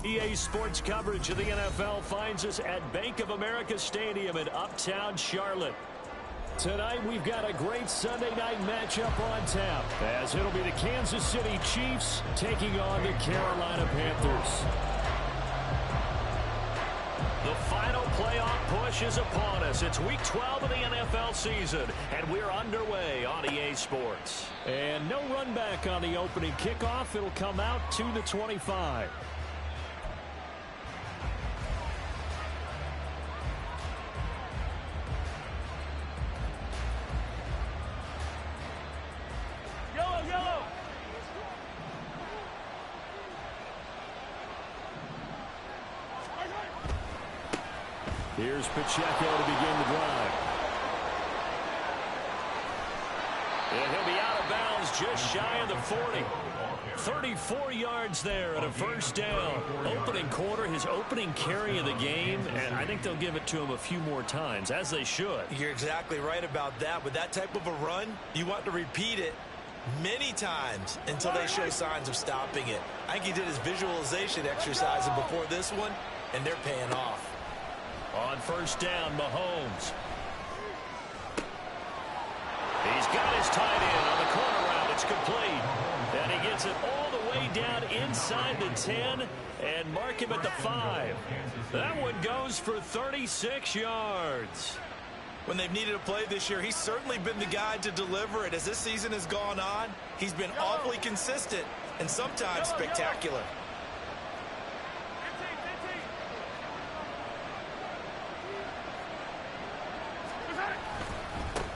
EA Sports coverage of the NFL finds us at Bank of America Stadium in Uptown Charlotte. Tonight, we've got a great Sunday night matchup on tap, as it'll be the Kansas City Chiefs taking on the Carolina Panthers. The final playoff push is upon us. It's week 12 of the NFL season, and we're underway on EA Sports. And no run back on the opening kickoff. It'll come out to the 25. Here's Pacheco to begin the drive. And he'll be out of bounds just shy of the 40. 34 yards there and a first down. Opening quarter, his opening carry of the game, and I think they'll give it to him a few more times, as they should. You're exactly right about that. With that type of a run, you want to repeat it many times until they show signs of stopping it. I think he did his visualization exercise before this one, and they're paying off. On first down, Mahomes. He's got his tight end on the corner route. It's complete. And he gets it all the way down inside the 10 and mark him at the 5. That one goes for 36 yards. When they've needed a play this year, he's certainly been the guy to deliver it. As this season has gone on, he's been awfully consistent and sometimes spectacular.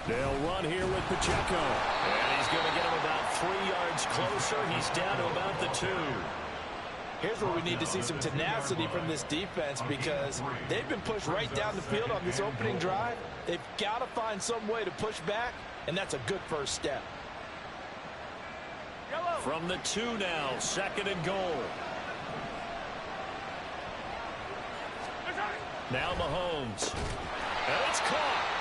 They'll run here with Pacheco. And he's going to get him about 3 yards closer. He's down to about the 2. Here's where we need to see some tenacity from this defense, because they've been pushed right down the field on this opening drive. They've got to find some way to push back, and that's a good first step. From the 2 now, 2nd and goal. Now Mahomes. And it's caught.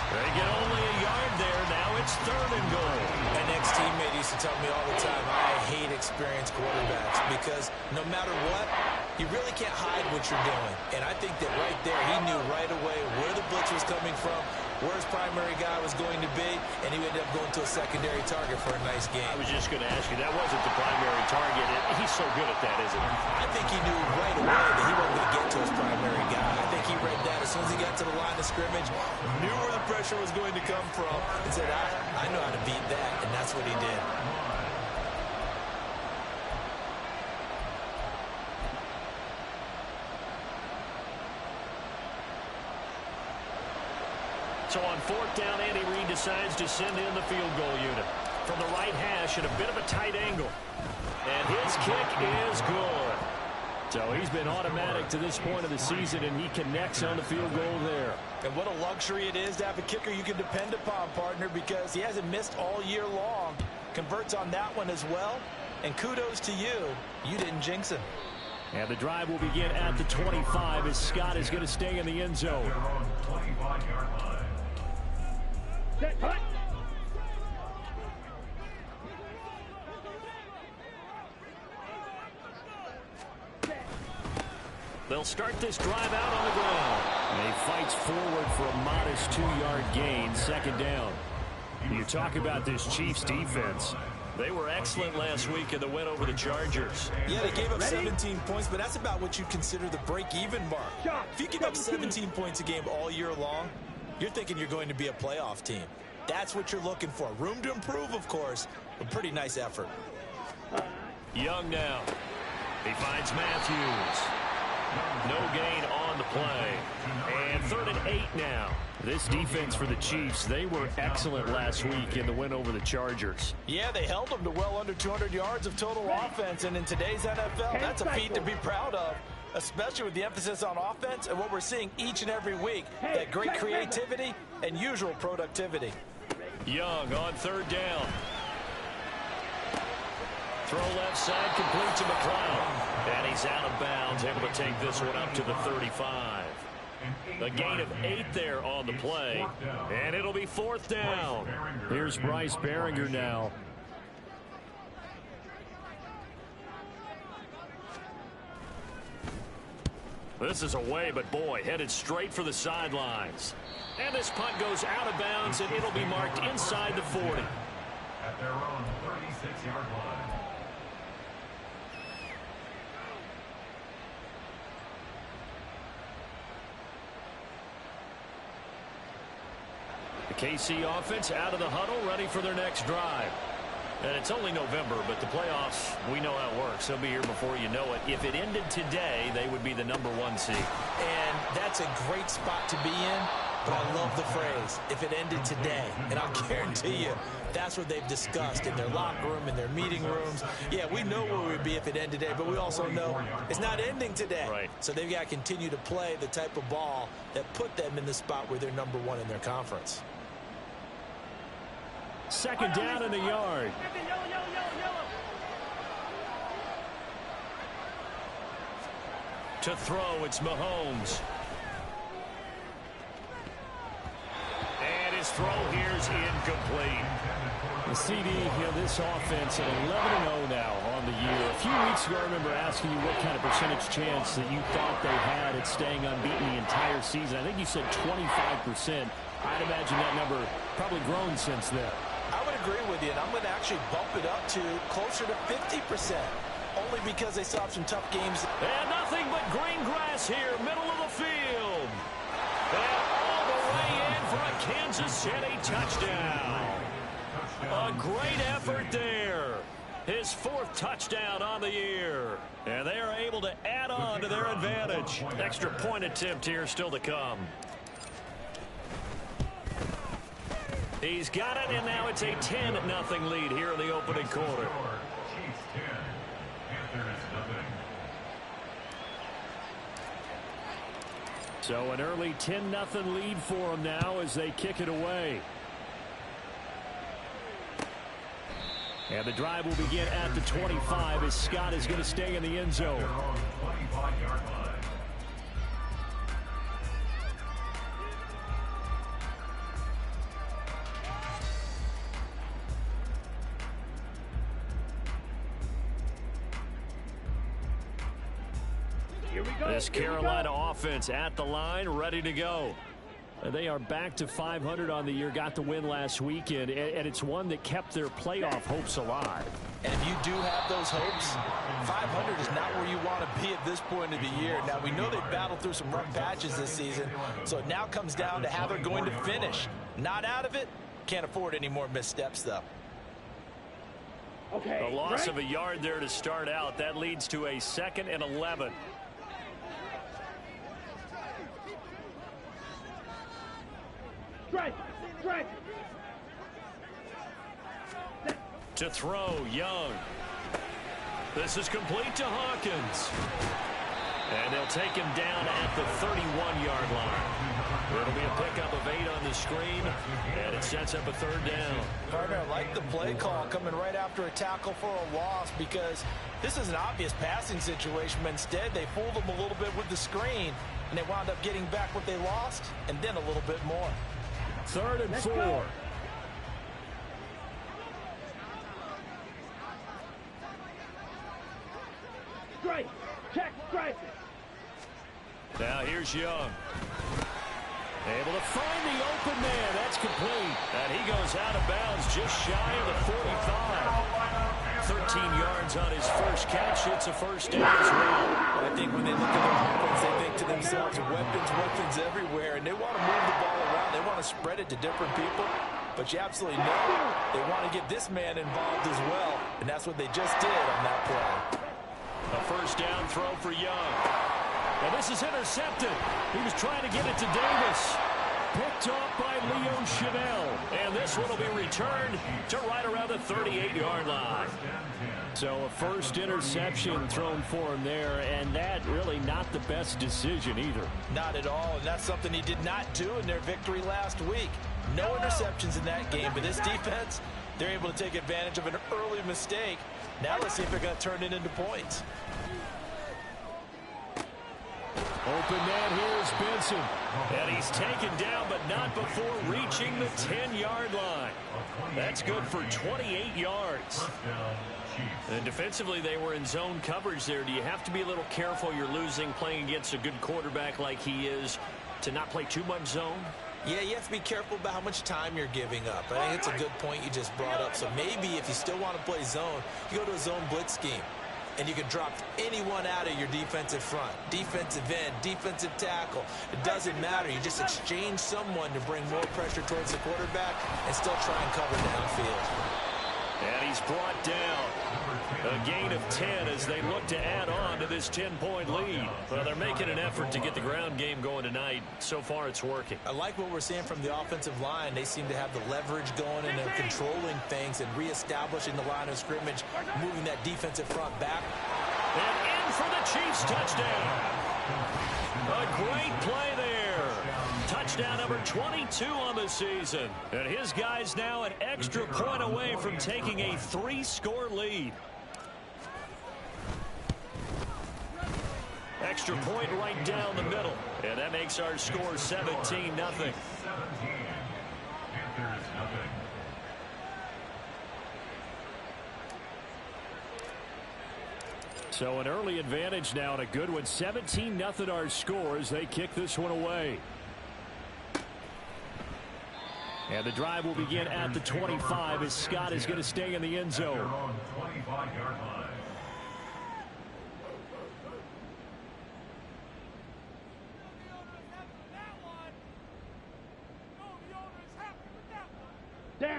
They get only a yard there. Now it's 3rd and goal. An ex-teammate used to tell me all the time, I hate experienced quarterbacks, because no matter what, you really can't hide what you're doing. And I think that right there, he knew right away where the blitz was coming from, where his primary guy was going to be, and he ended up going to a secondary target for a nice game. I was just going to ask you, that wasn't the primary target. He's so good at that, isn't he? I think he knew right away that he wasn't going to get to his primary guy. I think he read that as soon as he got to the line of scrimmage, knew where the pressure was going to come from, and said, I know how to beat that, and that's what he did. So on 4th down, Andy Reid decides to send in the field goal unit. From the right hash at a bit of a tight angle. And his kick is good. So he's been automatic to this point of the season, and he connects on the field goal there. And what a luxury it is to have a kicker you can depend upon, partner, because he hasn't missed all year long. Converts on that one as well. And kudos to you. You didn't jinx him. And the drive will begin at the 25 as Scott is going to stay in the end zone. They'll start this drive out on the ground. And he fights forward for a modest 2-yard gain, 2nd down. You talk about this Chiefs defense. They were excellent last week in the win over the Chargers. Yeah, they gave up 17 points, but that's about what you consider the break-even mark. If you give up 17 points a game all year long, you're thinking you're going to be a playoff team. That's what you're looking for. Room to improve, of course, but pretty nice effort. Young now. He finds Matthews. No gain on on the play. And 3rd and 8 now. This defense for the Chiefs, they were excellent last week in the win over the Chargers. Yeah, they held them to well under 200 yards of total offense, and in today's NFL, that's a feat to be proud of, especially with the emphasis on offense and what we're seeing each and every week, that great creativity and usual productivity. Young on 3rd down. Throw left side, complete to McLeod. And he's out of bounds, able to take this one up to the 35. A gain of 8 there on the play. And it'll be 4th down. Here's Bryce Behringer now. This is away, but boy, headed straight for the sidelines. And this punt goes out of bounds, and it'll be marked inside the 40. At their own 36-yard line. The KC offense out of the huddle, ready for their next drive. And it's only November, but the playoffs, we know how it works. They'll be here before you know it. If it ended today, they would be the #1 seed. And that's a great spot to be in, but I love the phrase, if it ended today. And I'll guarantee you, that's what they've discussed in their locker room, in their meeting rooms. Yeah, we know where we'd be if it ended today, but we also know it's not ending today. Right. So they've got to continue to play the type of ball that put them in the spot where they're #1 in their conference. 2nd down in the yard. To throw, it's Mahomes. And his throw here's incomplete. The CD, this offense at 11-0 now on the year. A few weeks ago, I remember asking you what kind of percentage chance that you thought they had at staying unbeaten the entire season. I think you said 25%. I'd imagine that number probably grown since then. I would agree with you, and I'm going to actually bump it up to closer to 50%, only because they still have some tough games. And nothing but green grass here, middle of the field. And all the way in for a Kansas City touchdown. A great effort there. His 4th touchdown on the year. And they are able to add on to their advantage. Extra point attempt here still to come. He's got it, and now it's a 10-0 lead here in the opening quarter. Chiefs 10, Panthers 0. So an early 10-0 lead for them now as they kick it away. And the drive will begin at the 25 as Scott is going to stay in the end zone. 25-yard line. This Carolina offense at the line, ready to go. They are back to 500 on the year, got the win last weekend, and it's one that kept their playoff hopes alive. And if you do have those hopes, 500 is not where you want to be at this point of the year. Now, we know they've battled through some rough patches this season, so it now comes down to how they're going to finish. Not out of it, can't afford any more missteps, though. Okay, a loss of a yard there to start out. That leads to a 2nd and 11. To throw, Young. This is complete to Hawkins. And they'll take him down at the 31-yard line. It'll be a pickup of 8 on the screen, and it sets up a 3rd down. Partner, I like the play call coming right after a tackle for a loss, because this is an obvious passing situation, but instead they fooled them a little bit with the screen, and they wound up getting back what they lost, and then a little bit more. 3rd and 4. Strike. Check. Strike. Now here's Young. Able to find the open man. That's complete. And he goes out of bounds just shy of the 45. 13 yards on his first catch. It's a 1st down as well. I think when they look at their offense, they think to themselves, weapons everywhere, and they want to move the ball around. They want to spread it to different people. But you absolutely know they want to get this man involved as well, and that's what they just did on that play. A 1st down throw for Young. And this is intercepted. He was trying to get it to Davis. Picked off by Leo Chanel. And this one will be returned to right around the 38-yard line. So a first interception thrown for him there, and that really not the best decision either. Not at all, and that's something he did not do in their victory last week. No interceptions in that game, but this defense, they're able to take advantage of an early mistake. Now let's see if they're going to turn it into points. Open man here is Benson. And he's taken down, but not before reaching the 10-yard line. That's good for 28 yards. And defensively, they were in zone coverage there. Do you have to be a little careful? You're losing playing against a good quarterback like he is to not play too much zone? Yeah, you have to be careful about how much time you're giving up. I think it's a good point you just brought up. So maybe if you still want to play zone, you go to a zone blitz scheme. And you can drop anyone out of your defensive front. Defensive end, defensive tackle. It doesn't matter. You just exchange someone to bring more pressure towards the quarterback and still try and cover downfield. And he's brought down. A gain of 10 as they look to add on to this 10-point lead. Well, they're making an effort to get the ground game going tonight. So far, it's working. I like what we're seeing from the offensive line. They seem to have the leverage going, and they're controlling things and reestablishing the line of scrimmage, moving that defensive front back. And in for the Chiefs touchdown. A great play there. Touchdown number 22 on the season. And his guys now an extra point away from taking a 3-score lead. Extra point right down the middle. And that makes our score 17-0. So an early advantage now and a good one. 17-0 our score as they kick this one away. And the drive will begin at the 25 as Scott is going to stay in the end zone.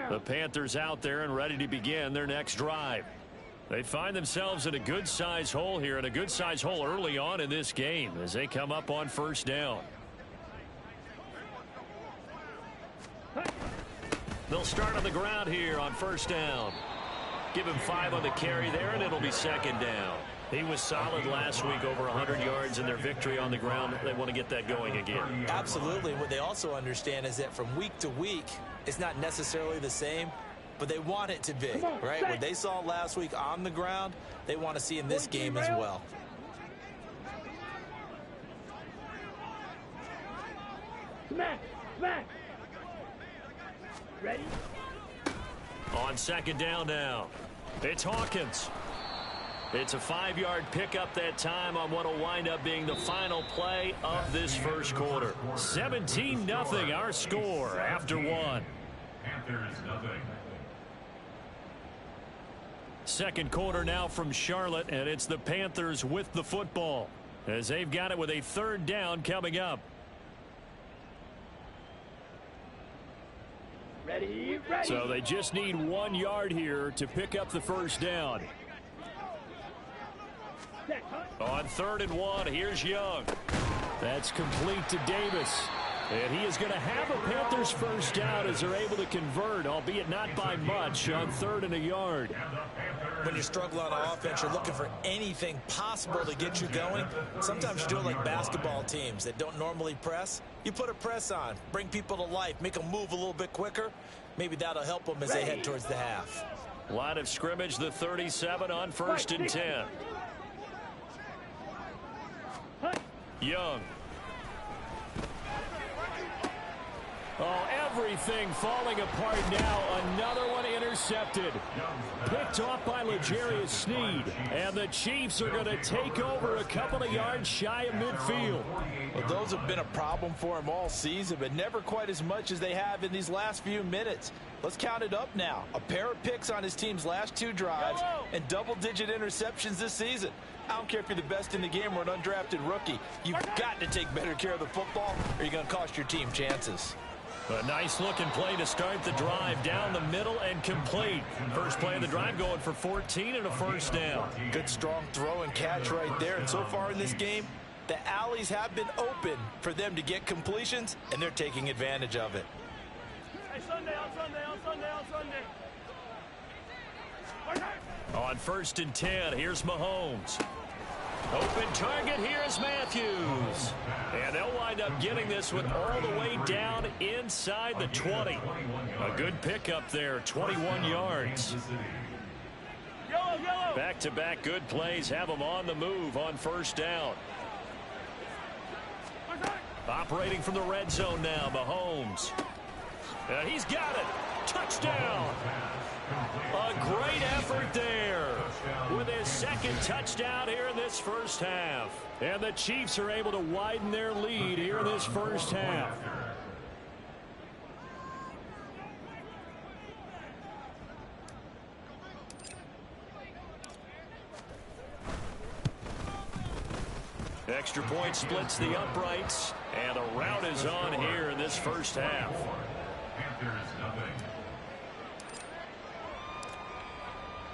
The Panthers out there and ready to begin their next drive. They find themselves in a good-sized hole here, and a good-sized hole early on in this game as they come up on first down. They'll start on the ground here on first down. Give him 5 on the carry there, and it'll be second down. He was solid last week, over 100 yards in their victory on the ground. They want to get that going again. Absolutely. What they also understand is that from week to week, it's not necessarily the same, but they want it to be, right? What they saw last week on the ground, they want to see in this game as well. Smack! Smack! Ready? On second down now, it's Hawkins. It's a 5-yard pickup that time on what will wind up being the final play of this first quarter. 17-0 our score after one. Second quarter now from Charlotte, and it's the Panthers with the football as they've got it with a third down coming up. Ready, ready. So they just need 1 yard here to pick up the first down. On 3rd and 1, here's Young. That's complete to Davis. And he is going to have a Panthers first down as they're able to convert, albeit not by much, on 3rd and a yard. When you struggle on offense, you're looking for anything possible to get you going. Sometimes you do it like basketball teams that don't normally press. You put a press on, bring people to life, make them move a little bit quicker. Maybe that'll help them as they head towards the half. Line of scrimmage, the 37 on 1st and 10. Young. Oh, everything falling apart now. Another one intercepted. Picked off by L'Jarius Sneed. And the Chiefs are going to take over a couple of yards shy of midfield. Well, those have been a problem for him all season, but never quite as much as they have in these last few minutes. Let's count it up now. A pair of picks on his team's last 2 drives and double-digit interceptions this season. I don't care if you're the best in the game or an undrafted rookie. You've got to take better care of the football or you're going to cost your team chances. A nice looking play to start the drive down the middle and complete. First play of the drive going for 14 and a first down. Good strong throw and catch right there. And so far in this game, The alleys have been open for them to get completions, and they're taking advantage of it. Hey, Sunday, on Sunday, on Sunday, on Sunday. On 1st and 10, here's Mahomes. Open target, here's Matthews. And they'll wind up getting this one all the way down inside the 20. A good pickup there, 21 yards. Back-to-back good plays have them on the move on 1st down. Operating from the red zone now, Mahomes. He's got it. Touchdown. A great effort there with his 2nd touchdown here in this 1st half. And the Chiefs are able to widen their lead here in this 1st half. Extra point splits the uprights, and the route is on here in this 1st half.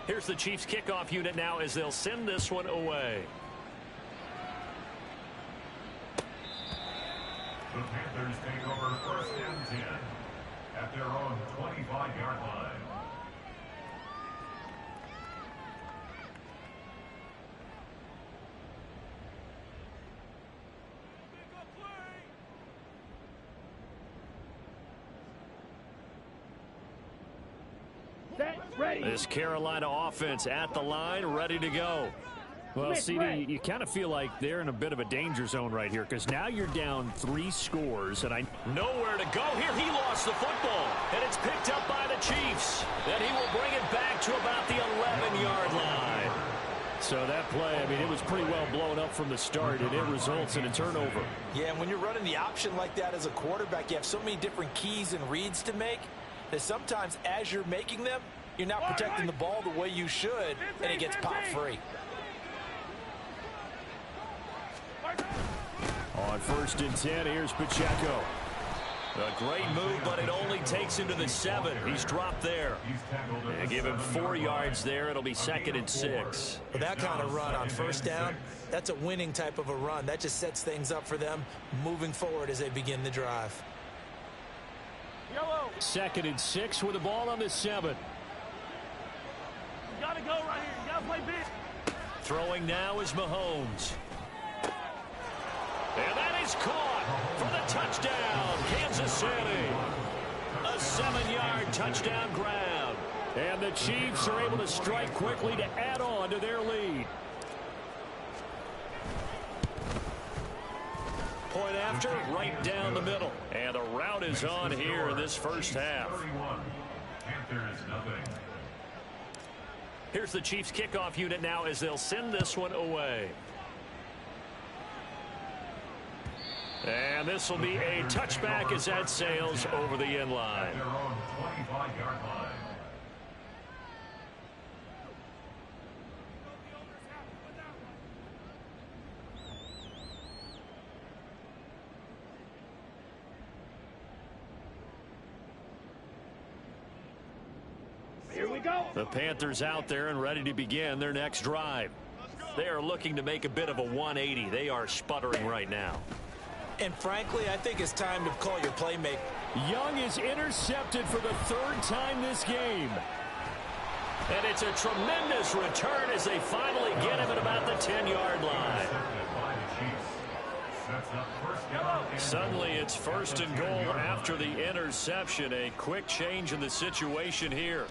Here's the Chiefs kickoff unit now as they'll send this one away. The Panthers take over 1st and 10 at their own 25-yard line. Ready. This Carolina offense at the line, ready to go. Well, CD, you kind of feel like they're in a bit of a danger zone right here because now you're down 3 scores, and nowhere to go here. He lost the football, and it's picked up by the Chiefs. Then he will bring it back to about the 11-yard line. So that play, I mean, it was pretty well blown up from the start, and it results in a turnover. Yeah, and when you're running the option like that as a quarterback, you have so many different keys and reads to make that sometimes as you're making them, you're not protecting the ball the way you should, and it gets popped free. On 1st and 10, here's Pacheco. A great move, but it only takes him to the 7. He's dropped there. They give him 4 yards there. It'll be 2nd and 6. With that kind of run on 1st down, that's a winning type of a run. That just sets things up for them moving forward as they begin the drive. 2nd and 6 with the ball on the 7. You gotta go right here. You gotta play big. Throwing now is Mahomes. And that is caught for the touchdown, Kansas City. A 7-yard touchdown grab. And the Chiefs are able to strike quickly to add on to their lead. Point after, right down the middle. And the route is on here in this 1st half. Here's the Chiefs kickoff unit now as they'll send this one away. And this will be a touchback as that sails over the end line. Here we go. The Panthers out there and ready to begin their next drive. They are looking to make a bit of a 180. They are sputtering right now. And frankly, I think it's time to call your playmaker. Young is intercepted for the 3rd time this game. And it's a tremendous return as they finally get him at about the 10-yard line. Suddenly it's 1st and goal after the interception. A quick change in the situation here.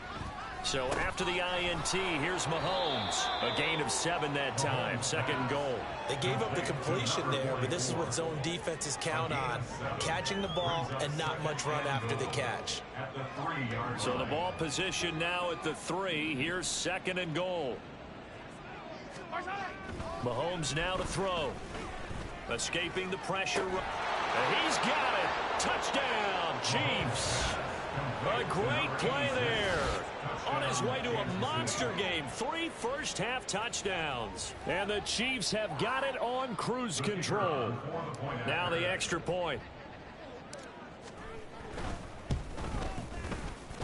So after the INT, here's Mahomes. A gain of 7 that time. 2nd goal. They gave up the completion there, but this is what zone defenses count on. Catching the ball and not much run after the catch. So the ball position now at the 3. Here's 2nd and goal. Mahomes now to throw. Escaping the pressure. And he's got it. Touchdown, Chiefs. A great play there. On his way to a monster game. 3 first-half touchdowns. And the Chiefs have got it on cruise control. Now the extra point.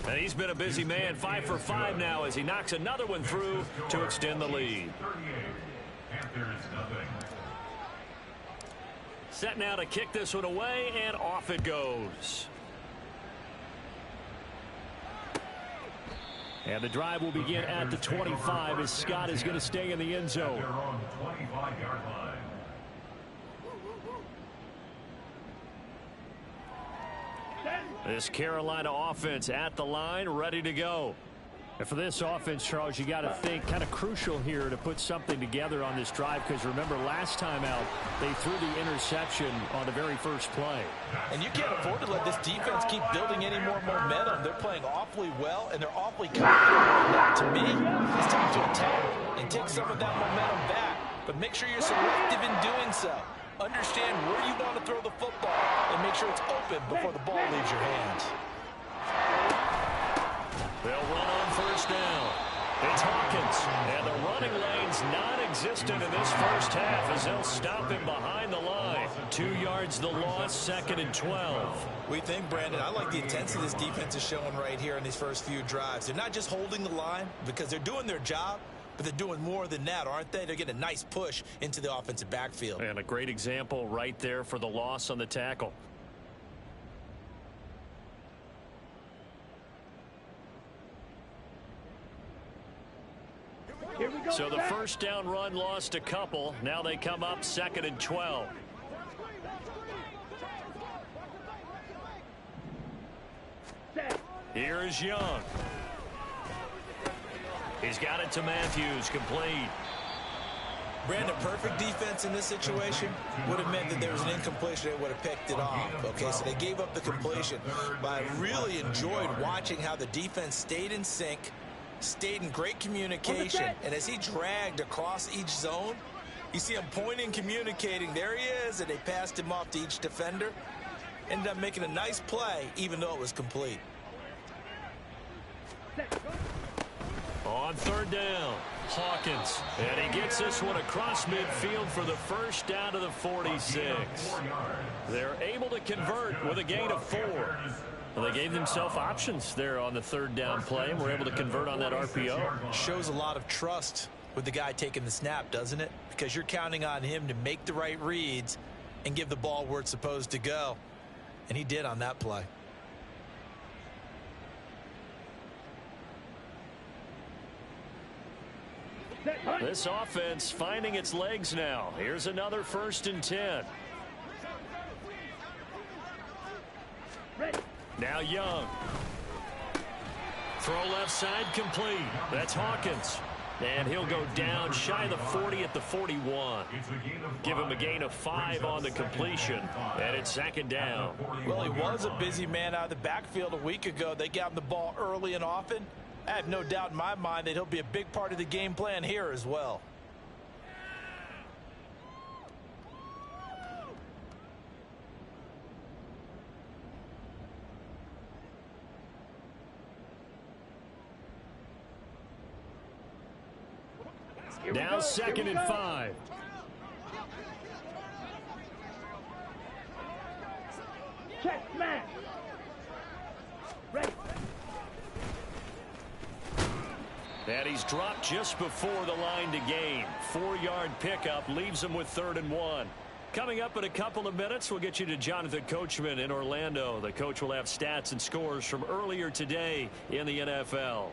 And he's been a busy man. 5 for 5 now as he knocks another one through to extend the lead. Set now to kick this one away, and off it goes. And the drive will begin at the 25 as Scott is going to stay in the end zone. Their own 25-yard line. This Carolina offense at the line, ready to go. And for this offense, Charles, you got to think kind of crucial here to put something together on this drive, because remember last time out they threw the interception on the very first play. And you can't afford to let this defense keep building any more momentum. They're playing awfully well, and they're awfully confident right now. To me, it's time to attack and take some of that momentum back, but make sure you're selective in doing so. Understand where you want to throw the football and make sure it's open before the ball leaves your hands. They'll run on first down. It's Hawkins, and the running lane's non-existent in this first half as they'll stop him behind the line. 2 yards the loss, 2nd and 12. We think, Brandon, I like the intensity this defense is showing right here in these first few drives. They're not just holding the line because they're doing their job, but they're doing more than that, aren't they? They're getting a nice push into the offensive backfield. And a great example right there for the loss on the tackle. So the first down run lost a couple. Now they come up 2nd and 12. Here is Young. He's got it to Matthews, complete. Brandon, perfect defense in this situation would have meant that there was an incompletion. They would have picked it off. Okay, so they gave up the completion. But I really enjoyed watching how the defense stayed in sync, stayed in great communication, and as he dragged across each zone, you see him pointing, communicating. There he is, and they passed him off to each defender. Ended up making a nice play, even though it was complete. On 3rd down, Hawkins, and he gets this one across midfield for the first down to the 46. They're able to convert with a gain of 4. Well, they gave themselves options there on the 3rd down play, and were able to convert on that RPO. Shows a lot of trust with the guy taking the snap, doesn't it? Because you're counting on him to make the right reads and give the ball where it's supposed to go. And he did on that play. This offense finding its legs now. Here's another 1st and 10. Now Young. Throw left side complete. That's Hawkins. And he'll go down shy of the 40 at the 41. Give him a gain of 5 on the completion. And it's 2nd down. Well, he was a busy man out of the backfield a week ago. They got him the ball early and often. I have no doubt in my mind that he'll be a big part of the game plan here as well. Now 2nd and 5. Check, man. Ready. And he's dropped just before the line to gain. 4-yard pickup leaves him with 3rd and 1. Coming up in a couple of minutes, we'll get you to Jonathan Coachman in Orlando. The coach will have stats and scores from earlier today in the NFL.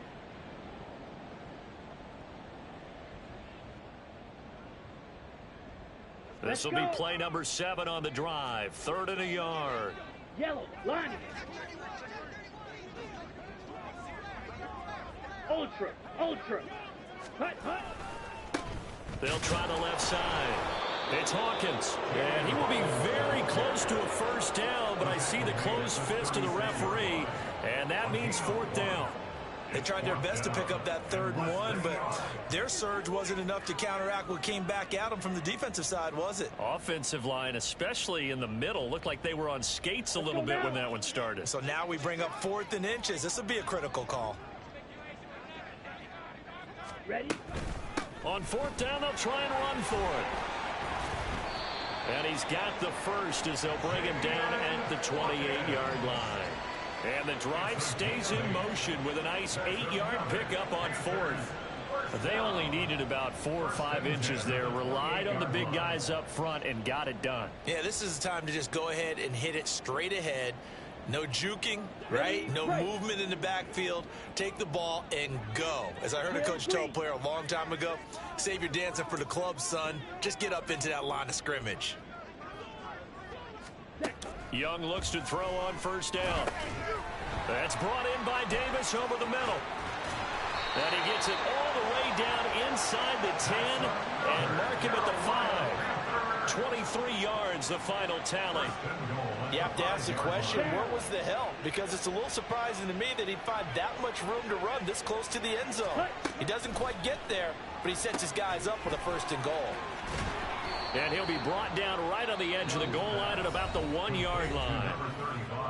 This will be play number 7 on the drive. 3rd and a yard. Yellow, line it. Ultra. Hut. They'll try the left side. It's Hawkins. And he will be very close to a 1st down, but I see the closed fist of the referee, and that means 4th down. They tried their best to pick up that 3rd and 1, but their surge wasn't enough to counteract what came back at them from the defensive side, was it? Offensive line, especially in the middle, looked like they were on skates a little bit when that one started. So now we bring up 4th and inches. This will be a critical call. Ready? On 4th down, they'll try and run for it. And he's got the first as they'll bring him down at the 28-yard line. And the drive stays in motion with a nice 8-yard pickup on 4th. They only needed about 4 or 5 inches there, relied on the big guys up front, and got it done. Yeah, this is the time to just go ahead and hit it straight ahead. No juking, right? No movement in the backfield. Take the ball and go. As I heard a coach tell a player a long time ago, save your dancing for the club, son. Just get up into that line of scrimmage. Young looks to throw on first down. That's brought in by Davis over the middle. And he gets it all the way down inside the 10 and mark him at the 5. 23 yards, the final tally. You have to ask the question, where was the help? Because it's a little surprising to me that he'd find that much room to run this close to the end zone. He doesn't quite get there, but he sets his guys up with a 1st and goal. And he'll be brought down right on the edge of the goal line at about the 1-yard line.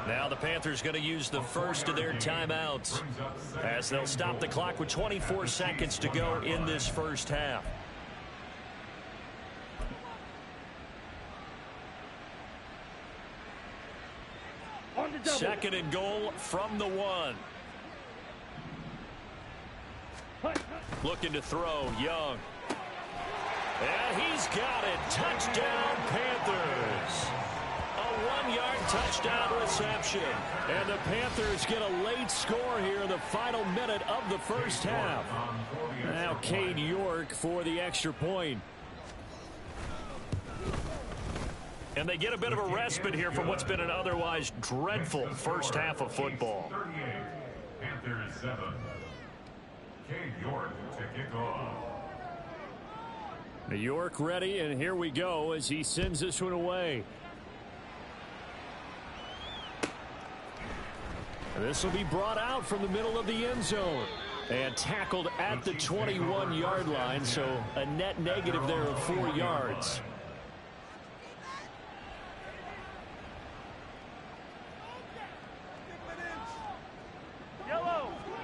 Now the Panthers going to use the first of their timeouts as they'll stop the clock with 24 seconds to go in this first half. Second and goal from the 1. Looking to throw, Young. And he's got it. Touchdown, Panthers. A 1-yard touchdown reception. And the Panthers get a late score here in the final minute of the first half. Now Cade York for the extra point. And they get a bit of a respite here from what's been an otherwise dreadful first half of football. 38, Panthers 7. Cade York to kick off. York ready, and here we go as he sends this one away. This will be brought out from the middle of the end zone and tackled at the 21-yard line, so a net negative there of 4 yards.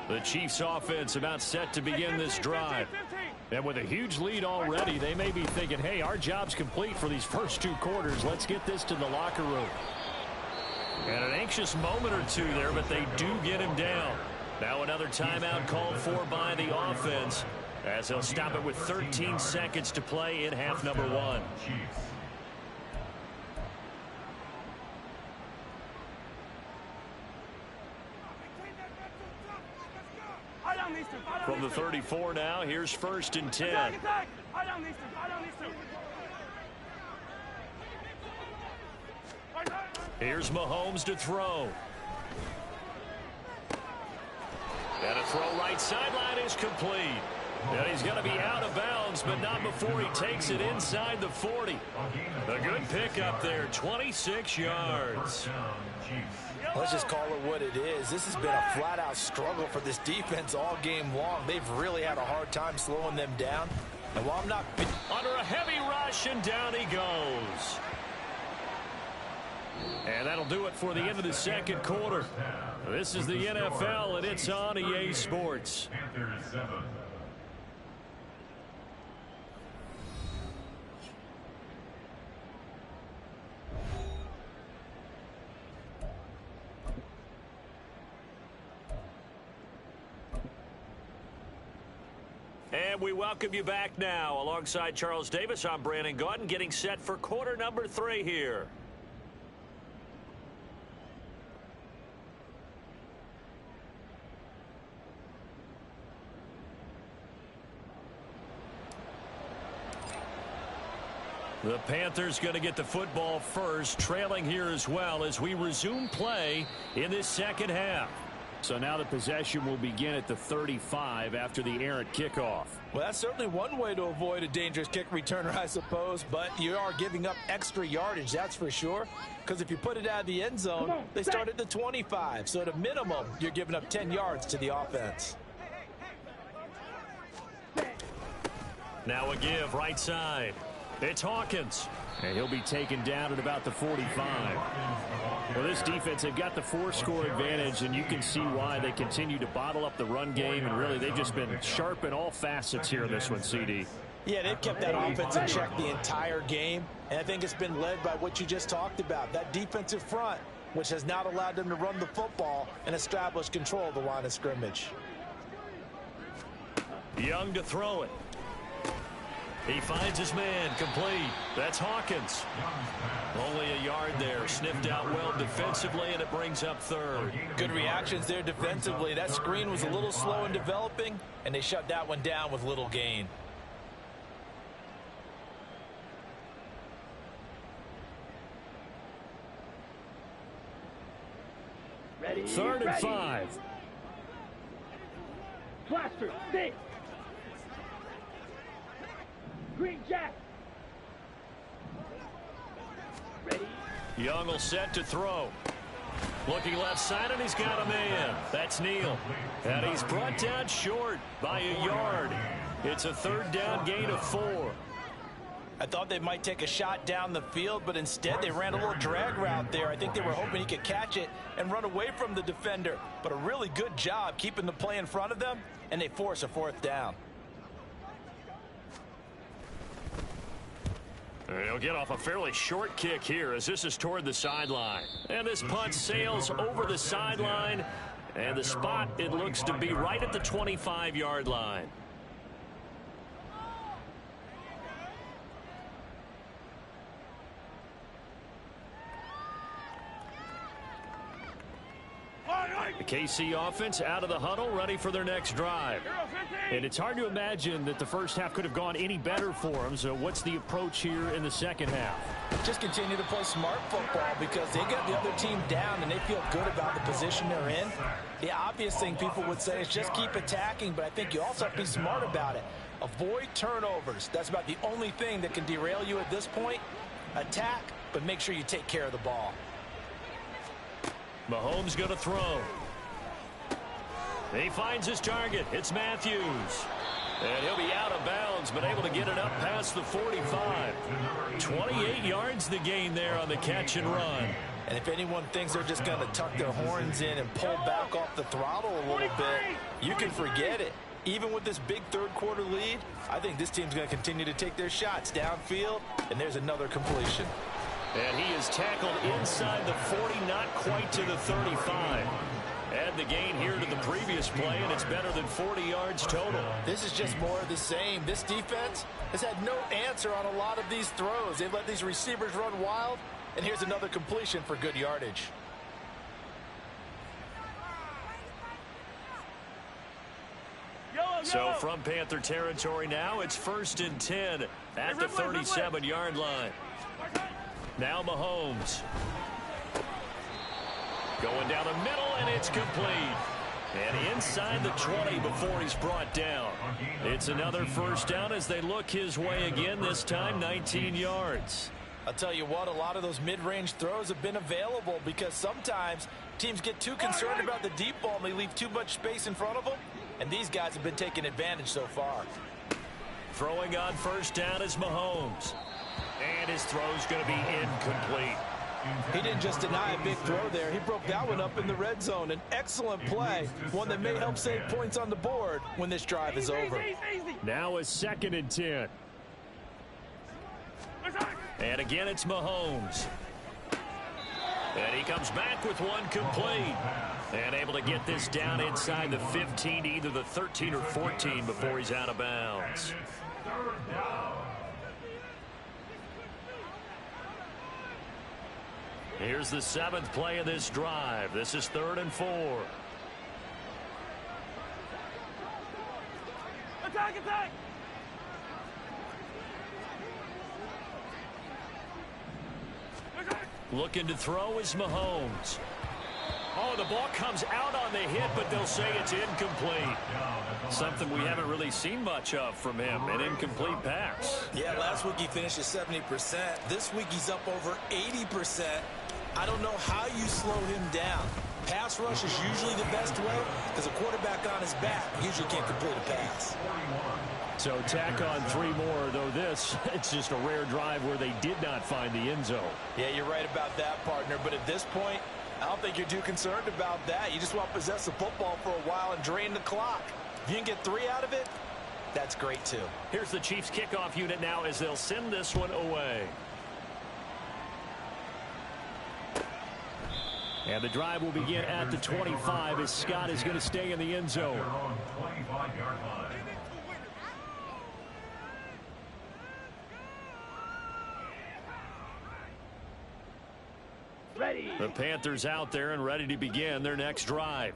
The Chiefs offense about set to begin this drive. And with a huge lead already, they may be thinking, hey, our job's complete for these first 2 quarters. Let's get this to the locker room. And an anxious moment or two there, but they do get him down. Now another timeout called for by the offense as they'll stop it with 13 seconds to play in half number 1. From the 34 now, here's 1st and 10. Here's Mahomes to throw. And a throw right sideline is complete. And he's going to be out of bounds, but not before he takes it inside the 40. A good pickup there, 26 yards. Let's just call it what it is. This has been a flat-out struggle for this defense all game long. They've really had a hard time slowing them down. And while I'm not... Under a heavy rush, and down he goes. And that'll do it for the end of the second quarter. This is the NFL, and it's on EA Sports. Panthers 7. And we welcome you back now. Alongside Charles Davis, I'm Brandon Gaudin, getting set for quarter number 3 here. The Panthers going to get the football first, trailing here as well as we resume play in this second half. So now the possession will begin at the 35 after the errant kickoff. Well, that's certainly one way to avoid a dangerous kick returner, I suppose, but you are giving up extra yardage, that's for sure, because if you put it out of the end zone, they start at the 25, so at a minimum, you're giving up 10 yards to the offense. Now a give right side. It's Hawkins, and he'll be taken down at about the 45. Well, this defense, they've got the 4-score advantage, and you can see why they continue to bottle up the run game, and really they've just been sharp in all facets here in this one, CD. Yeah, they've kept that offense in check the entire game, and I think it's been led by what you just talked about, that defensive front, which has not allowed them to run the football and establish control of the line of scrimmage. Young to throw it. He finds his man, complete. That's Hawkins. Only a yard there, sniffed out well defensively, and it brings up third. Good reactions there defensively. That screen was a little slow in developing, and they shut that one down with little gain. Ready, 3rd and 5. Blaster, stay. Green Jack. Ready. Young will set to throw. Looking left side, and he's got a man. That's Neal. And he's brought down short by a yard. It's a 3rd down gain of 4. I thought they might take a shot down the field, but instead they ran a little drag route there. I think they were hoping he could catch it and run away from the defender. But a really good job keeping the play in front of them, and they force a 4th down. He'll get off a fairly short kick here as this is toward the sideline. And this punt sails over the sideline. And the spot, it looks to be right at the 25-yard line. The KC offense out of the huddle, ready for their next drive. And it's hard to imagine that the first half could have gone any better for them. So what's the approach here in the second half? Just continue to play smart football because they got the other team down and they feel good about the position they're in. The obvious thing people would say is just keep attacking, but I think you also have to be smart about it. Avoid turnovers. That's about the only thing that can derail you at this point. Attack, but make sure you take care of the ball. Mahomes going to throw. He finds his target. It's Matthews. And he'll be out of bounds, but able to get it up past the 45. 28 yards the gain there on the catch and run. And if anyone thinks they're just going to tuck their horns in and pull back off the throttle a little bit, you can forget it. Even with this big third-quarter lead, I think this team's going to continue to take their shots downfield, and there's another completion. And he is tackled inside the 40, not quite to the 35. Add the gain here to the previous play, and it's better than 40 yards total. This is just more of the same. This defense has had no answer on a lot of these throws. They've let these receivers run wild, and here's another completion for good yardage. So from Panther territory now, it's 1st and 10 at the 37-yard line. Now Mahomes. Going down the middle, and it's complete. And inside the 20 before he's brought down. It's another 1st down as they look his way again, this time 19 yards. I'll tell you what, a lot of those mid-range throws have been available because sometimes teams get too concerned about the deep ball and they leave too much space in front of them. And these guys have been taking advantage so far. Throwing on 1st down is Mahomes. And his throw's going to be incomplete. He didn't just deny a big throw there. He broke that one up in the red zone. An excellent play, one that may help save points on the board when this drive is over. Now a 2nd and 10. And again, it's Mahomes. And he comes back with one complete. And able to get this down inside the 15, either the 13 or 14 before he's out of bounds. Here's the 7th play of this drive. This is 3rd and 4. Attack, attack! Looking to throw is Mahomes. Oh, the ball comes out on the hit, but they'll say it's incomplete. Something we haven't really seen much of from him, an incomplete pass. Yeah, last week he finished at 70%. This week he's up over 80%. I don't know how you slow him down. Pass rush is usually the best way because a quarterback on his back usually can't complete a pass. So tack on 3 more, though this, it's just a rare drive where they did not find the end zone. Yeah, you're right about that, partner. But at this point, I don't think you're too concerned about that. You just want to possess the football for a while and drain the clock. If you can get 3 out of it, that's great, too. Here's the Chiefs kickoff unit now as they'll send this one away. And the drive will begin at the 25 as Scott is going to stay in the end zone. The Panthers out there and ready to begin their next drive.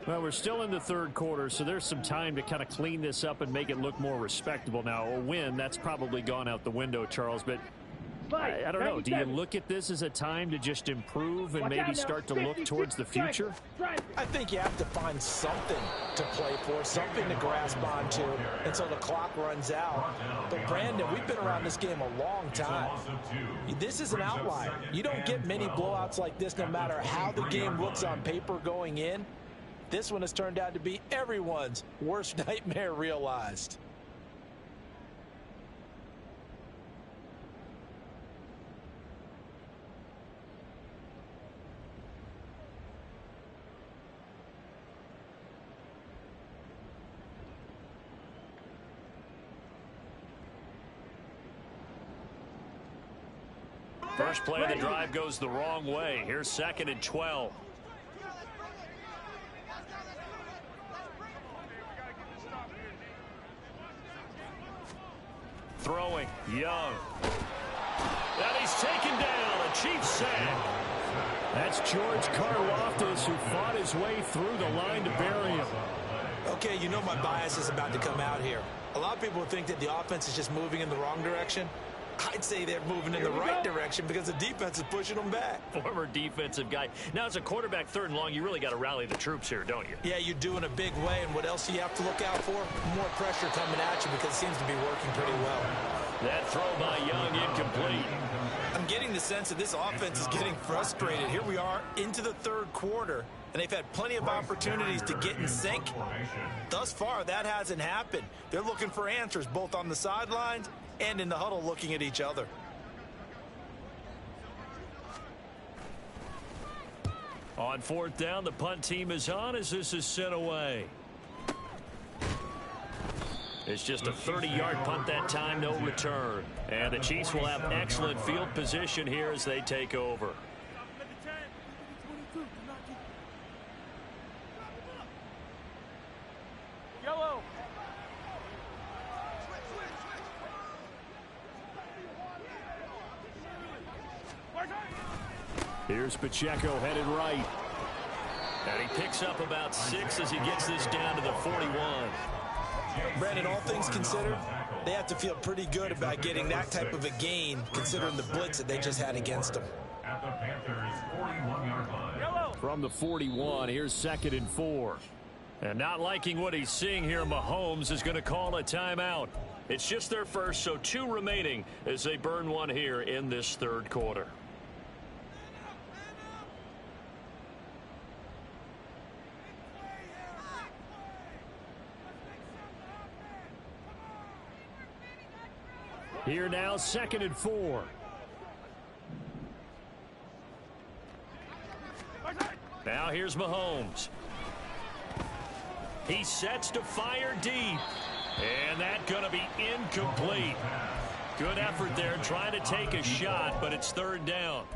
Well, we're still in the third quarter, so there's some time to kind of clean this up and make it look more respectable. Now, a win, that's probably gone out the window, Charles, but I don't know. Do you look at this as a time to just improve and maybe start to look towards the future? I think you have to find something to play for, something to grasp onto until the clock runs out. But, Brandon, we've been around this game a long time. This is an outlier. You don't get many blowouts like this no matter how the game looks on paper going in. This one has turned out to be everyone's worst nightmare realized. First play of the drive goes the wrong way. Here's 2nd and 12. Throwing, Young. And he's taken down. A Chiefs sack. That's George Karlaftis, who fought his way through the line to bury him. Okay, you know my bias is about to come out here. A lot of people think that the offense is just moving in the wrong direction. I'd say they're moving in the right direction because the defense is pushing them back. Former defensive guy. Now, as a quarterback 3rd and long, you really got to rally the troops here, don't you? Yeah, you do in a big way. And what else do you have to look out for? More pressure coming at you because it seems to be working pretty well. That throw by Young incomplete. I'm getting the sense that this offense is getting frustrated. Here we are into the 3rd quarter, and they've had plenty of opportunities to get in sync. Thus far, that hasn't happened. They're looking for answers both on the sidelines and in the huddle looking at each other. On 4th down, the punt team is on as this is sent away. It's just a 30-yard punt that time, no return. And the Chiefs will have excellent field position here as they take over. Yellow. Here's Pacheco headed right. And he picks up about 6 as he gets this down to the 41. Brandon, all things considered, they have to feel pretty good about getting that type of a gain considering the blitz that they just had against them. At the Panthers' 41-yard line. From the 41, here's 2nd and 4. And not liking what he's seeing here, Mahomes is going to call a timeout. It's just their first, so 2 remaining as they burn one here in this 3rd quarter. Here now, 2nd and 4. Now here's Mahomes. He sets to fire deep. And that's going to be incomplete. Good effort there trying to take a shot, but it's 3rd down.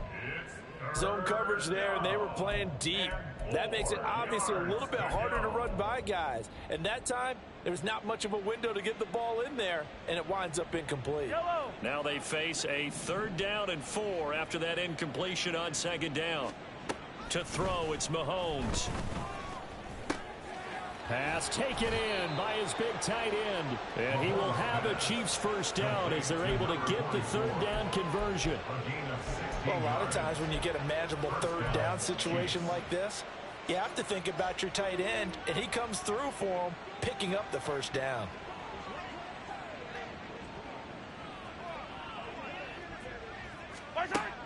Zone coverage there, and they were playing deep. That makes it obviously a little bit harder to run by guys. And that time, there's not much of a window to get the ball in there, and it winds up incomplete. Now they face a 3rd down and 4 after that incompletion on 2nd down. To throw, it's Mahomes. Pass taken in by his big tight end. And he will have a Chiefs first down as they're able to get the 3rd down conversion. Well, a lot of times when you get a manageable 3rd down situation like this, you have to think about your tight end, and he comes through for him, picking up the first down.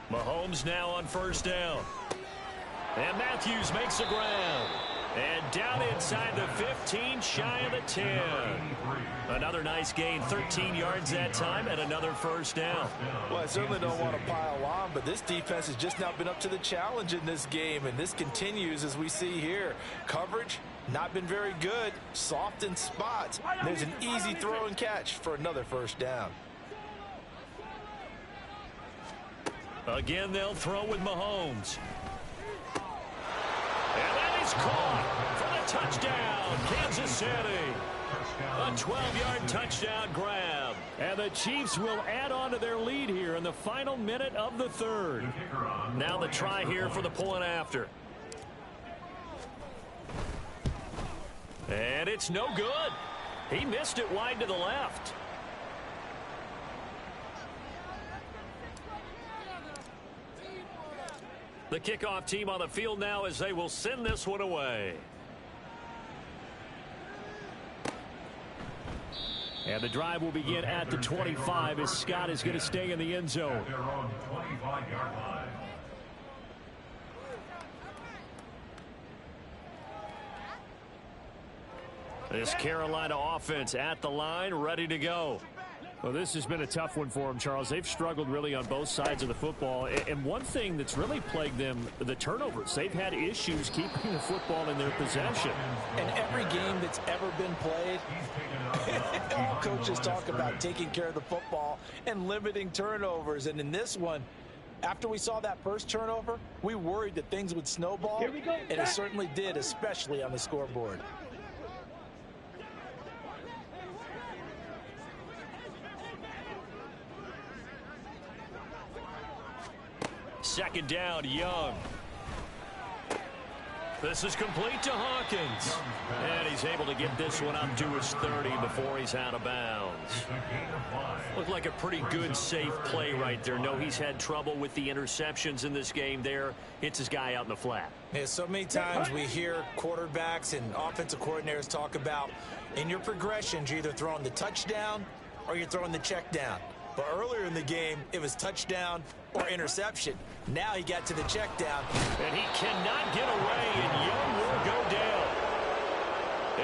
Mahomes now on 1st down. And Matthews makes the ground. And down inside the 15, shy of the 10. Another nice gain, 13 yards that time, and another first down. Well, I certainly don't want to pile on, but this defense has just not been up to the challenge in this game, and this continues as we see here. Coverage, not been very good, soft in spots. There's an easy throw and catch for another first down. Again, they'll throw with Mahomes. And that is caught for the touchdown, Kansas City. A 12-yard touchdown grab. And the Chiefs will add on to their lead here in the final minute of the third. Now the try here for the point after. And it's no good. He missed it wide to the left. The kickoff team on the field now as they will send this one away. And the drive will begin at the 25 as Scott is going to stay in the end zone. This Carolina offense at the line, ready to go. Well, this has been a tough one for them, Charles. They've struggled really on both sides of the football. And one thing that's really plagued them, the turnovers. They've had issues keeping the football in their possession. And every game that's ever been played, all coaches talk about taking care of the football and limiting turnovers. And in this one, after we saw that first turnover, we worried that things would snowball. And it certainly did, especially on the scoreboard. Second down, Young. This is complete to Hawkins. And he's able to get this one up to his 30 before he's out of bounds. Looked like a pretty good, safe play right there. No, he's had trouble with the interceptions in this game there. Hits his guy out in the flat. Yeah, so many times we hear quarterbacks and offensive coordinators talk about in your progressions, you're either throwing the touchdown or you're throwing the check down. But earlier in the game, it was touchdown or interception. Now he got to the check down. And he cannot get away, and Young will go down.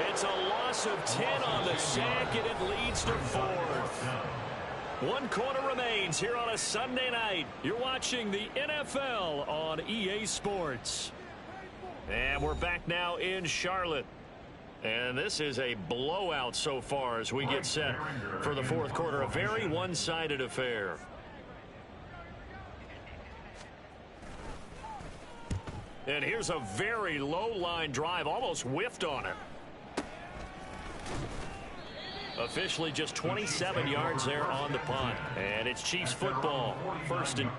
It's a loss of 10 on the sack, and it leads to 4. 1 quarter remains here on a Sunday night. You're watching the NFL on EA Sports. And we're back now in Charlotte. And this is a blowout so far as we get set for the fourth quarter. A very one-sided affair. And here's a very low-line drive, almost whiffed on it. Officially just 27 yards there on the punt. And it's Chiefs football. First and...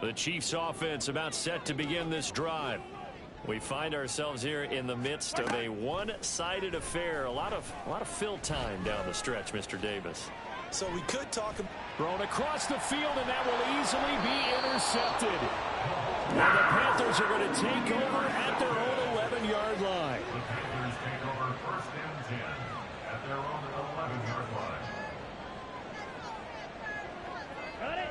The Chiefs offense about set to begin this drive. We find ourselves here in the midst of a one-sided affair. A lot of fill time down the stretch, Mr. Davis. So we could talk. Thrown across the field, and that will easily be intercepted. Now the Panthers are going to take over at their own 11-yard line. The Panthers take over first and 10 at their own 11-yard line. Got it.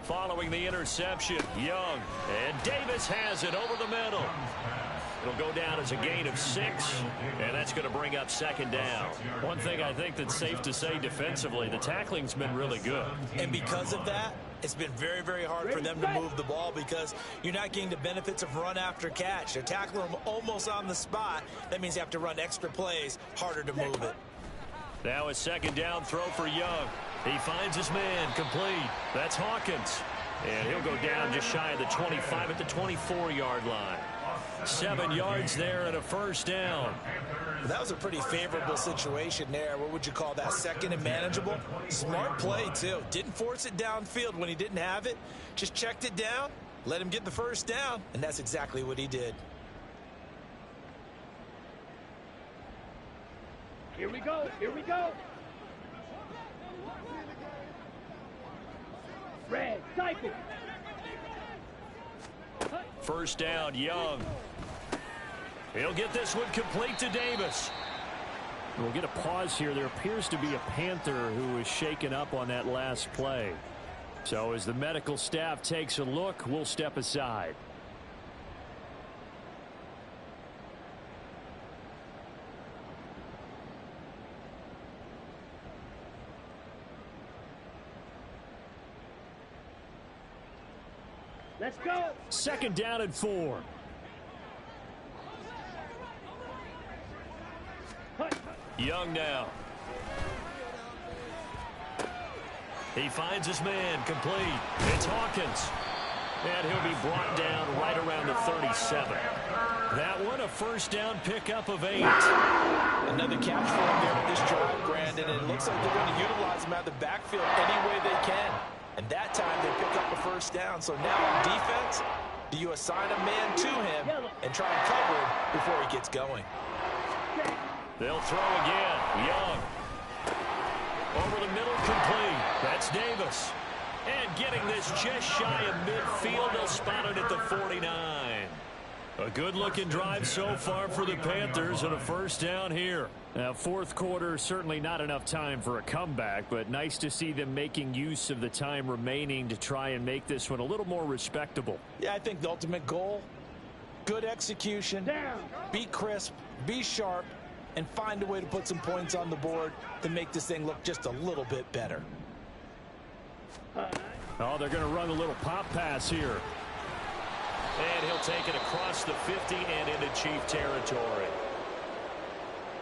Following the interception, Young, and Davis has it over the middle. It'll go down as a gain of 6, and that's going to bring up second down. One thing I think that's safe to say defensively, the tackling's been really good. And because of that, it's been very, very hard for them to move the ball because you're not getting the benefits of run after catch. They're tackling them almost on the spot. That means you have to run extra plays, harder to move it. Now a second down throw for Young. He finds his man complete. That's Hawkins. And he'll go down just shy of the 25 at the 24-yard line. 7 yards there and a first down. That was a pretty favorable situation there. What would you call that? Second and manageable? Smart play, too. Didn't force it downfield when he didn't have it. Just checked it down, let him get the first down, and that's exactly what he did. Here we go. Here we go. Red, cycle. First down, Young. He'll get this one complete to Davis. We'll get a pause here. There appears to be a Panther who was shaken up on that last play. So as the medical staff takes a look, we'll step aside. Let's go. Second down and 4. Young now. He finds his man complete. It's Hawkins. And he'll be brought down right around the 37. That one a first down pickup of 8. Another catch for him there with this drive, Brandon. And it looks like they're going to utilize him out of the backfield any way they can. And that time they pick up a first down. So now on defense, do you assign a man to him and try and cover him before he gets going? They'll throw again. Young. Over the middle, complete. That's Davis. And getting this just shy of midfield, they'll spot it at the 49. A good-looking drive so far for the Panthers and a first down here. Now, fourth quarter, certainly not enough time for a comeback, but nice to see them making use of the time remaining to try and make this one a little more respectable. Yeah, I think the ultimate goal, good execution, be crisp, be sharp, and find a way to put some points on the board to make this thing look just a little bit better. Oh, they're going to run a little pop pass here. And he'll take it across the 50 and into Chief territory.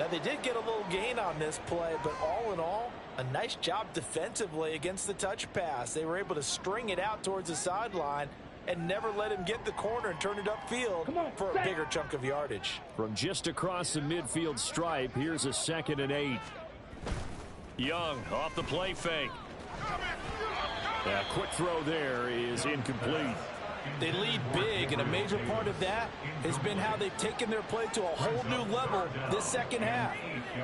Now, they did get a little gain on this play, but all in all, a nice job defensively against the touch pass. They were able to string it out towards the sideline and never let him get the corner and turn it upfield for a bigger chunk of yardage. From just across the midfield stripe, here's a 2nd and 8. Young off the play fake. That quick throw there is incomplete. They lead big, and a major part of that has been how they've taken their play to a whole new level this second half.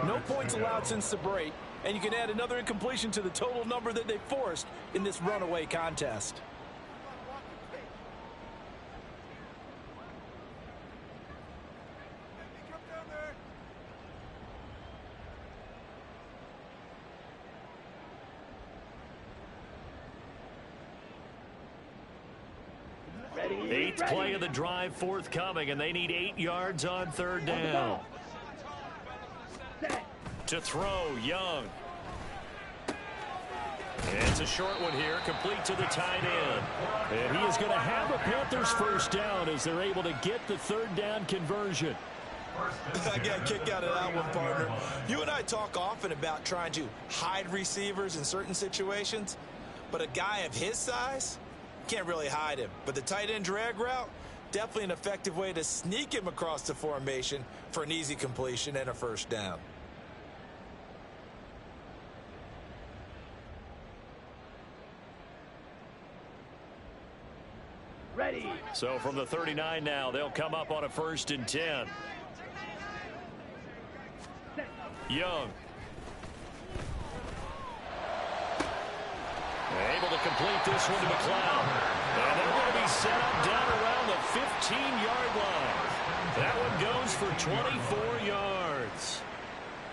No points allowed since the break, and you can add another incompletion to the total number that they forced in this runaway contest. Eighth play of the drive forthcoming, and they need 8 yards on third down. To throw, Young. It's a short one here, complete to the tight end. And he is going to have a Panthers first down as they're able to get the third down conversion. I got a kick out of that one, partner. You and I talk often about trying to hide receivers in certain situations, but a guy of his size can't really hide him. But the tight end drag route, definitely an effective way to sneak him across the formation for an easy completion and a first down. Ready. So from the 39 now, they'll come up on a 1st and 10. Young. Able to complete this one to McLeod. And they're going to be set up down around the 15-yard line. That one goes for 24 yards.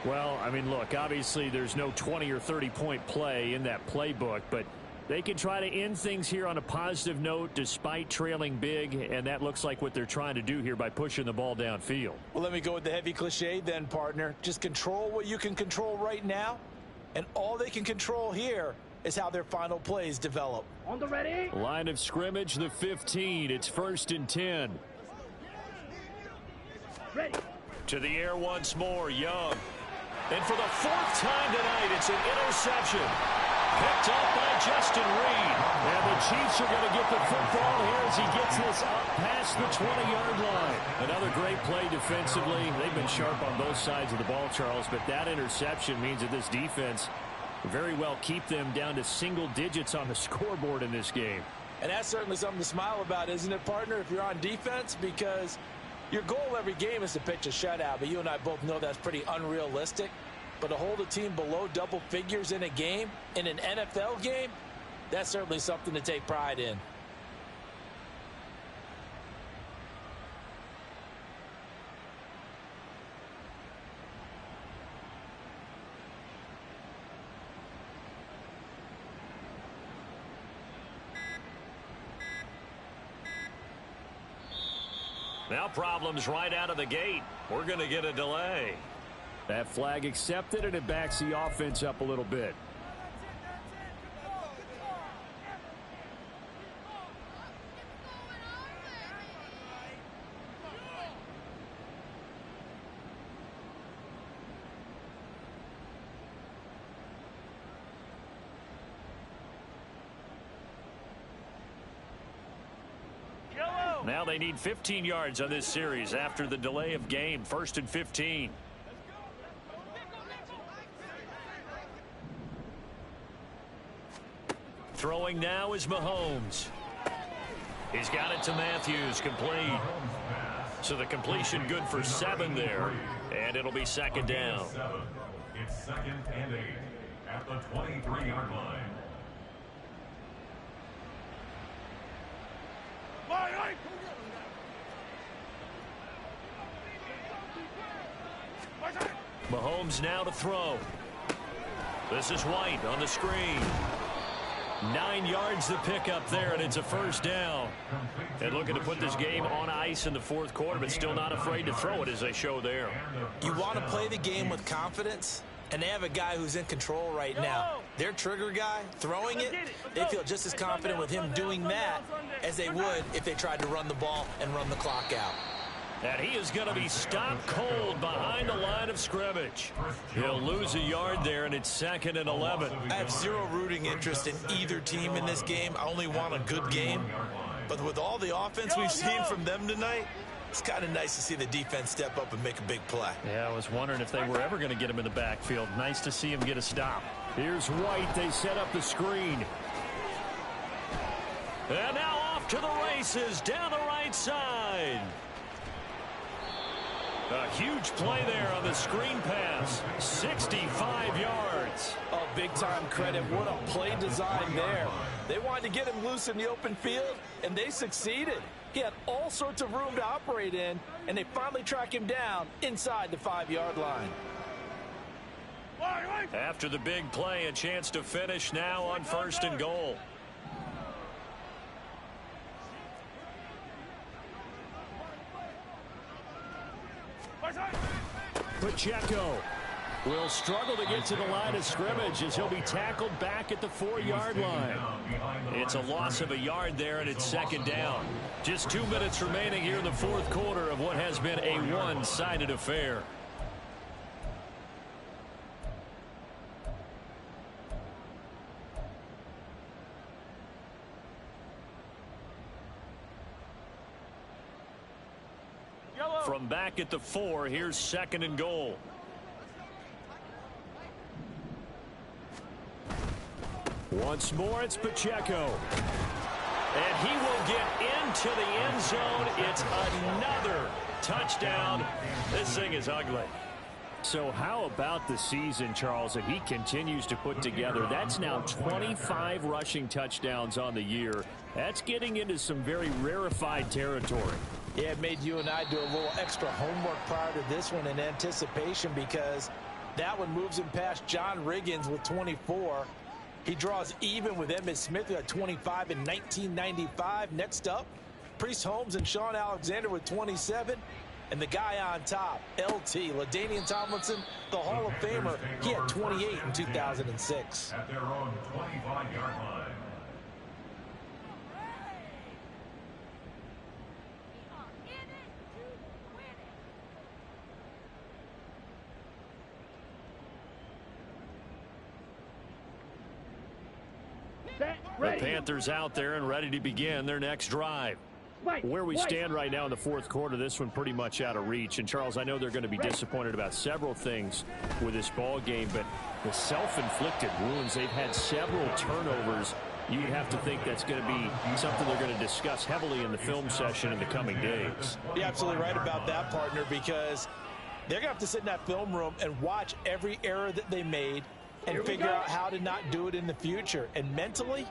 Well, I mean, look, obviously there's no 20 or 30-point play in that playbook, but they can try to end things here on a positive note despite trailing big, and that looks like what they're trying to do here by pushing the ball downfield. Well, let me go with the heavy cliche then, partner. Just control what you can control right now, and all they can control here is how their final plays develop. On the ready. Line of scrimmage, the 15. It's 1st and 10. Ready. To the air once more, Young. And for the 4th time tonight, it's an interception. Picked up by Justin Reed. And the Chiefs are going to get the football here as he gets this up past the 20-yard line. Another great play defensively. They've been sharp on both sides of the ball, Charles, but that interception means that this defense very well keep them down to single digits on the scoreboard in this game. And that's certainly something to smile about, isn't it, partner, if you're on defense? Because your goal every game is to pitch a shutout, but you and I both know that's pretty unrealistic. But to hold a team below double figures in a game, in an NFL game, That's certainly something to take pride in. Now problems right out of the gate. We're going to get a delay. That flag accepted, and it backs the offense up a little bit. Now they need 15 yards on this series after the delay of game. 1st and 15. Throwing now is Mahomes. He's got it to Matthews, complete. So the completion good for 7 there, and it'll be 2nd down. It's 2nd and 8 at the 23-yard line. Mahomes now to throw. This is White on the screen. 9 yards to pick up there, and it's a 1st down. And looking to put this game on ice in the 4th quarter, but still not afraid to throw it as they show there. You want to play the game with confidence, and they have a guy who's in control right now. Their trigger guy, throwing it, they feel just as confident with him doing that as they would if they tried to run the ball and run the clock out. And he is going to be stopped cold behind the line of scrimmage. He'll lose a yard there, and it's 2nd and 11. I have zero rooting interest in either team in this game. I only want a good game. But with all the offense we've seen from them tonight, it's kind of nice to see the defense step up and make a big play. Yeah, I was wondering if they were ever going to get him in the backfield. Nice to see him get a stop. Here's White. They set up the screen. And now off to the races down the right side. A huge play there on the screen pass. 65 yards. Oh, big-time credit. What a play design there. They wanted to get him loose in the open field, and they succeeded. He had all sorts of room to operate in, and they finally track him down inside the 5-yard line. After the big play, a chance to finish now on 1st and goal. Pacheco will struggle to get to the line of scrimmage as he'll be tackled back at the 4-yard line. It's a loss of a yard there, and it's 2nd down. Just 2 minutes remaining here in the 4th quarter of what has been a one-sided affair. From back at the 4, here's 2nd and goal. Once more, it's Pacheco. And he will get into the end zone. It's another touchdown. This thing is ugly. So how about the season, Charles, that he continues to put together? That's now 25 rushing touchdowns on the year. That's getting into some very rarefied territory. Yeah, it made you and I do a little extra homework prior to this one in anticipation, because that one moves him past John Riggins with 24. He draws even with Emmitt Smith, who had 25 in 1995. Next up, Priest Holmes and Sean Alexander with 27. And the guy on top, LT, LaDainian Tomlinson, the Hall of Famer, he had 28 in 2006. At their own 25-yard line. The Panthers out there and ready to begin their next drive. Where we stand right now in the 4th quarter, this one pretty much out of reach. And, Charles, I know they're going to be disappointed about several things with this ball game, but the self-inflicted wounds, they've had several turnovers. You'd have to think that's going to be something they're going to discuss heavily in the film session in the coming days. You're absolutely right about that, partner, because they're going to have to sit in that film room and watch every error that they made and figure out how to not do it in the future. And mentally,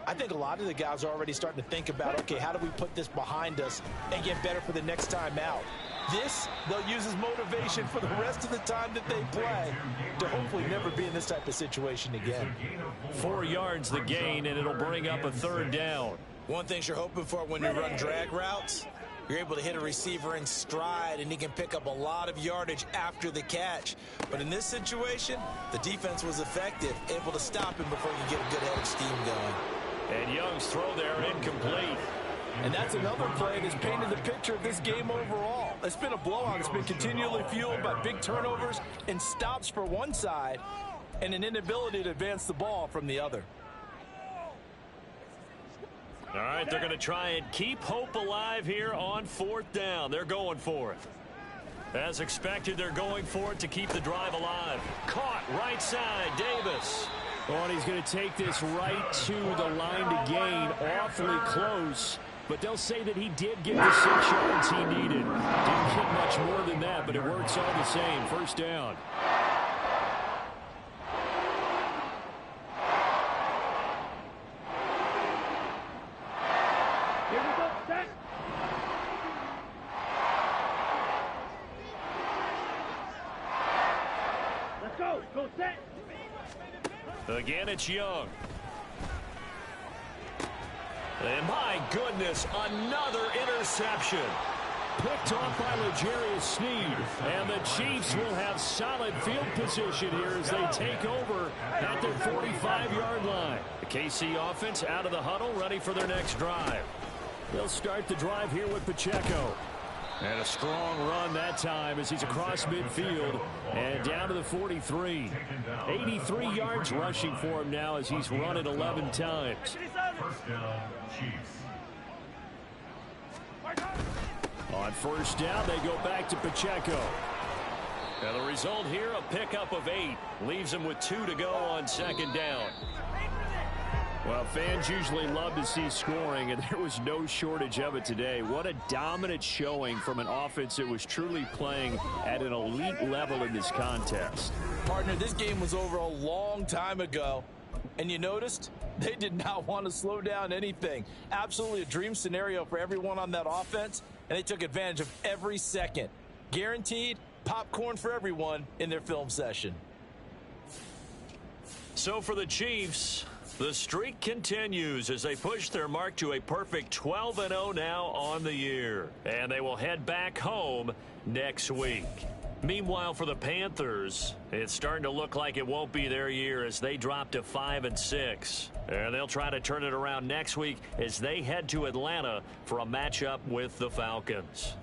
I think a lot of the guys are already starting to think about, okay, how do we put this behind us and get better for the next time out? This, they'll use as motivation for the rest of the time that they play to hopefully never be in this type of situation again. 4 yards the gain, and it'll bring up a 3rd down. One thing you're hoping for when you run drag routes, you're able to hit a receiver in stride, and he can pick up a lot of yardage after the catch. But in this situation, the defense was effective, able to stop him before you get a good head of steam going. And Young's throw there incomplete. And that's another play that's painted the picture of this game overall. It's been a blowout. It's been continually fueled by big turnovers and stops for one side and an inability to advance the ball from the other. All right, they're going to try and keep hope alive here on 4th down. They're going for it. As expected, they're going for it to keep the drive alive. Caught right side, Davis. Oh, and he's going to take this right to the line to gain. Awfully close. But they'll say that he did get the 6 yards he needed. Didn't get much more than that, but it works all the same. 1st down. Here we go, set. Let's go. Go set. Again, it's Young. And my goodness, another interception. Picked off by L'Jarius Sneed. And the Chiefs will have solid field position here as they take over at their 45-yard line. The KC offense out of the huddle, ready for their next drive. They'll start the drive here with Pacheco. And a strong run that time as he's across midfield and down to the 43. 83 yards rushing for him now as he's run it 11 times. 1st down, Chiefs. On 1st down, they go back to Pacheco. And the result here, a pickup of 8. Leaves them with 2 to go on 2nd down. Well, fans usually love to see scoring, and there was no shortage of it today. What a dominant showing from an offense that was truly playing at an elite level in this contest. Partner, this game was over a long time ago, and you noticed they did not want to slow down anything. Absolutely a dream scenario for everyone on that offense, and they took advantage of every second. Guaranteed popcorn for everyone in their film session. So for the Chiefs, the streak continues as they push their mark to a perfect 12-0 now on the year. And they will head back home next week. Meanwhile, for the Panthers, it's starting to look like it won't be their year as they drop to 5-6. And they'll try to turn it around next week as they head to Atlanta for a matchup with the Falcons.